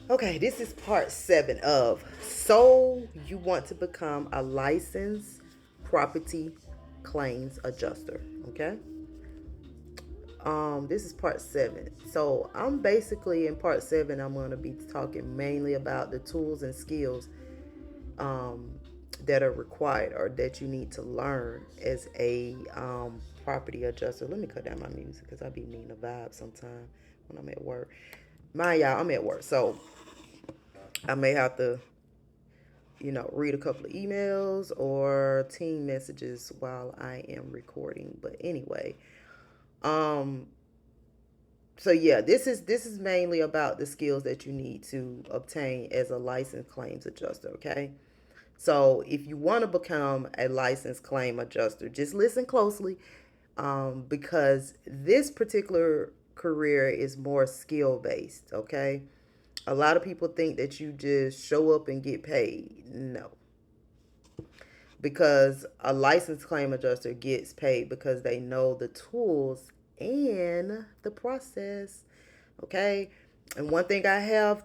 Okay, this is part 7 of So You Want to Become a Licensed Property Claims Adjuster. Okay. This is part 7. So I'm basically in part 7. I'm going to be talking mainly about the tools and skills um, that are required or that you need to learn as a property adjuster. Let me cut down my music because I be needing a vibe sometime when I'm at work. Mind y'all, I'm at work, so I may have to read a couple of emails or team messages while I am recording. But anyway, um, so yeah, this is mainly about the skills that you need to obtain as a licensed claims adjuster. Okay, so if you want to become a licensed claim adjuster, just listen closely, because this particular career is more skill based. Okay, a lot of people think that you just show up and get paid. No, because a licensed claim adjuster gets paid because they know the tools and the process. Okay. And one thing I have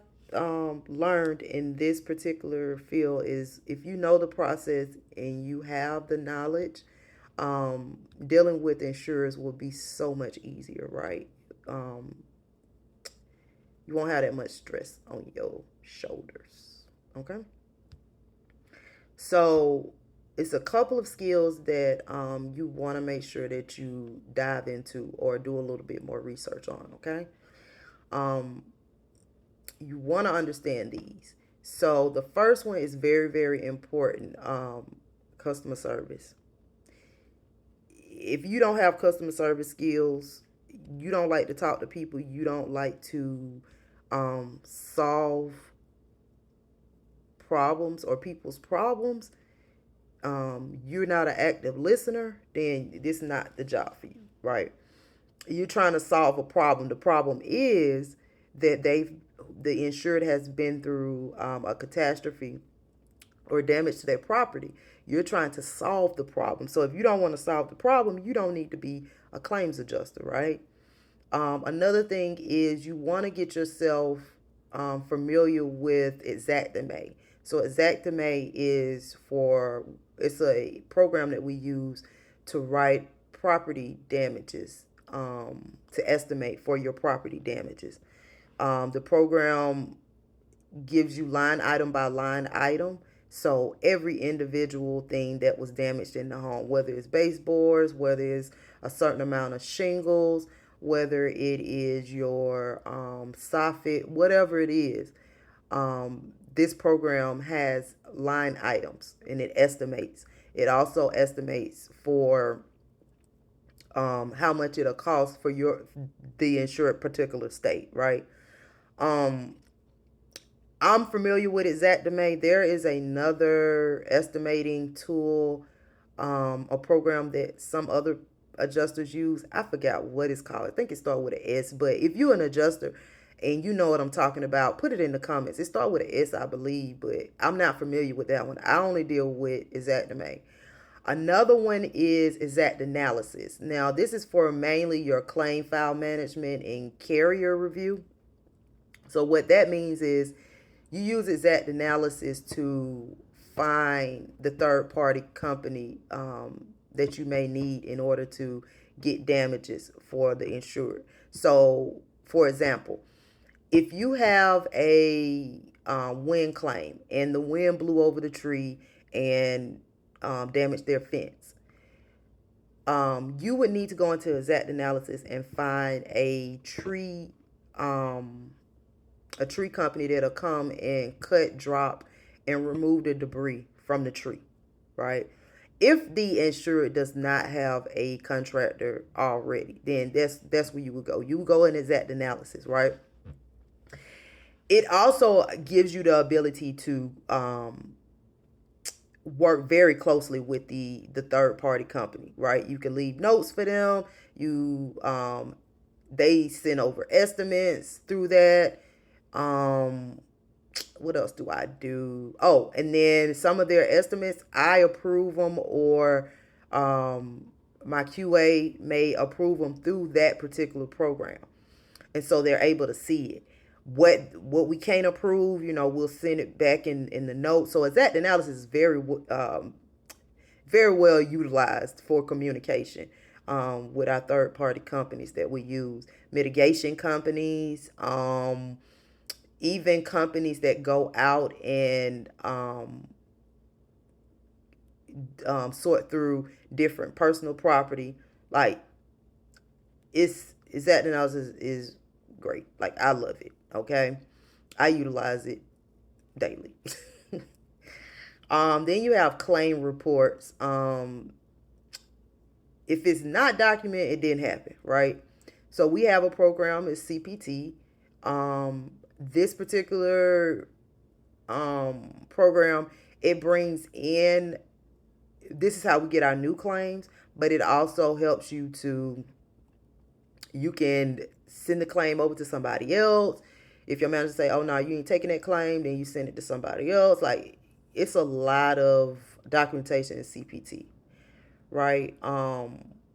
learned in this particular field is if you know the process and you have the knowledge, dealing with insurers will be so much easier, right? Um, you won't have that much stress on your shoulders. Okay. So it's a couple of skills that you want to make sure that you dive into or do a little bit more research on. Okay. Um, you want to understand these. So the first one is very, very important. Customer service. If you don't have customer service skills, you don't like to talk to people, you don't like to solve problems or people's problems, you're not an active listener, then this is not the job for you, right? You're trying to solve a problem. The problem is that the insured has been through a catastrophe or damage to their property. You're trying to solve the problem. So if you don't want to solve the problem, you don't need to be a claims adjuster, right? Another thing is you want to get yourself familiar with Xactimate. So Xactimate it's a program that we use to write property damages, to estimate for your property damages. The program gives you line item by line item. So every individual thing that was damaged in the home, whether it's baseboards, whether it's a certain amount of shingles, whether it is your soffit, whatever it is, this program has line items and it estimates. It also estimates for how much it'll cost for the insured particular state, right? Um, I'm familiar with Xactimate. There is another estimating tool, a program that some other adjusters use. I forgot what it's called. I think it starts with an S. But if you're an adjuster and you know what I'm talking about, put it in the comments. It starts with an S, I believe, but I'm not familiar with that one. I only deal with Xactimate. Another one is Xactanalysis. Now, this is for mainly your claim file management and carrier review. So what that means is you use Xactanalysis to find the third party company that you may need in order to get damages for the insured. So, for example, if you have a wind claim and the wind blew over the tree and damaged their fence, you would need to go into Xactanalysis and find um, a tree company that'll come and cut, drop, and remove the debris from the tree, right? If the insured does not have a contractor already, then that's where you would go. You would go in Xactanalysis, right? It also gives you the ability to work very closely with the third party company, right? You can leave notes for them. You They send over estimates through that. Um, what else do I do? Oh, and then some of their estimates, I approve them, or um, my QA may approve them through that particular program. And so they're able to see it. What we can't approve, we'll send it back in the note. So exact analysis is very well utilized for communication with our third party companies that we use, mitigation companies, even companies that go out and sort through different personal property. Like it's that analysis is great. Like I love it. Okay, I utilize it daily. Then you have claim reports. If it's not documented, it didn't happen, right? So we have a program, it's CPT. This particular program, it brings in, this is how we get our new claims, but it also helps you can send the claim over to somebody else. If your manager say, oh no, you ain't taking that claim, then you send it to somebody else. Like, it's a lot of documentation in CPT, right?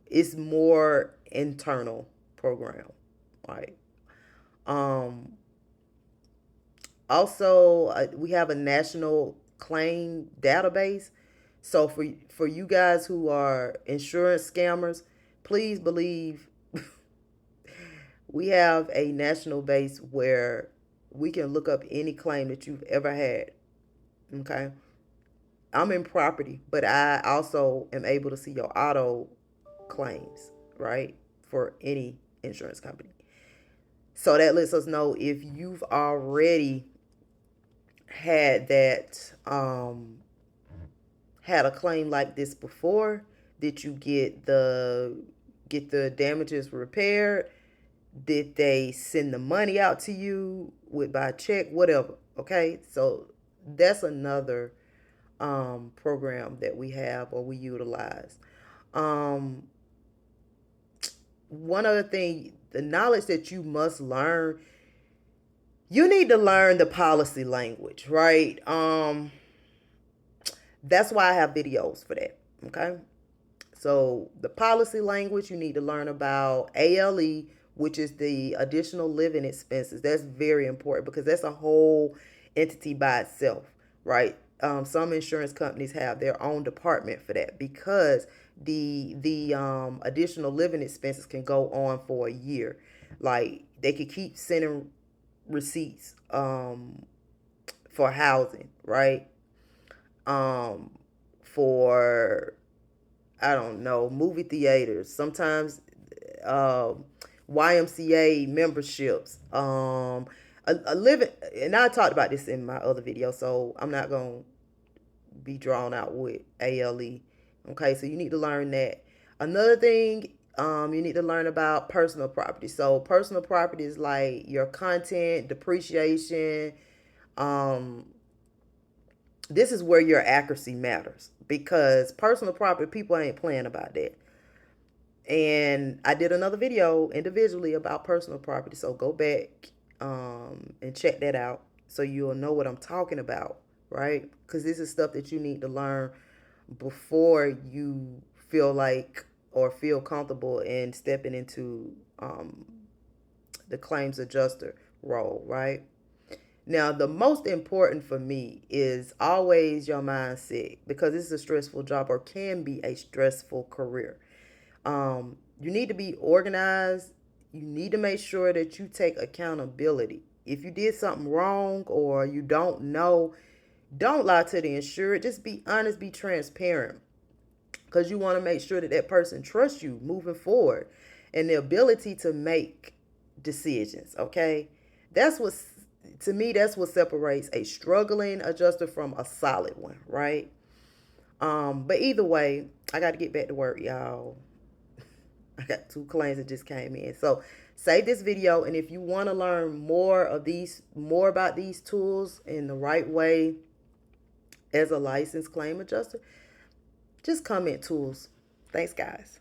It's more internal program, right? Um, Also, we have a national claim database. So for you guys who are insurance scammers, please believe we have a national base where we can look up any claim that you've ever had. Okay. I'm in property, but I also am able to see your auto claims, right? For any insurance company. So that lets us know if you've already had that had a claim like this before. Did you get the damages repaired? Did they send the money out to you with by check, whatever? Okay, so that's another program that we have or we utilize. um One other thing, the knowledge that you must learn, you need to learn the policy language, right? That's why I have videos for that. Okay. So the policy language, you need to learn about ALE, which is the additional living expenses. That's very important because that's a whole entity by itself, right? Some insurance companies have their own department for that because the additional living expenses can go on for a year. Like they could keep sending receipts for housing, right? Um, for I don't know, movie theaters, sometimes YMCA memberships, a living, and I talked about this in my other video, so I'm not going to be drawn out with ALE. Okay, so you need to learn that. Another thing, you need to learn about personal property. So personal property is like your content, depreciation. Um, this is where your accuracy matters because personal property, people ain't playing about that. And I did another video individually about personal property, so go back and check that out so you'll know what I'm talking about, right? Because this is stuff that you need to learn before you feel like or feel comfortable in stepping into the claims adjuster role, right? Now, the most important for me is always your mindset because this is a stressful job or can be a stressful career. You need to be organized. You need to make sure that you take accountability. If you did something wrong or you don't know, don't lie to the insured. Just be honest, be transparent because you want to make sure that that person trusts you moving forward and the ability to make decisions. Okay. That's what, to me, that's what separates a struggling adjuster from a solid one, right? But either way, I got to get back to work, y'all. I got two claims that just came in. So save this video, and if you want to learn more about these tools in the right way as a licensed claim adjuster, just comment tools. Thanks, guys.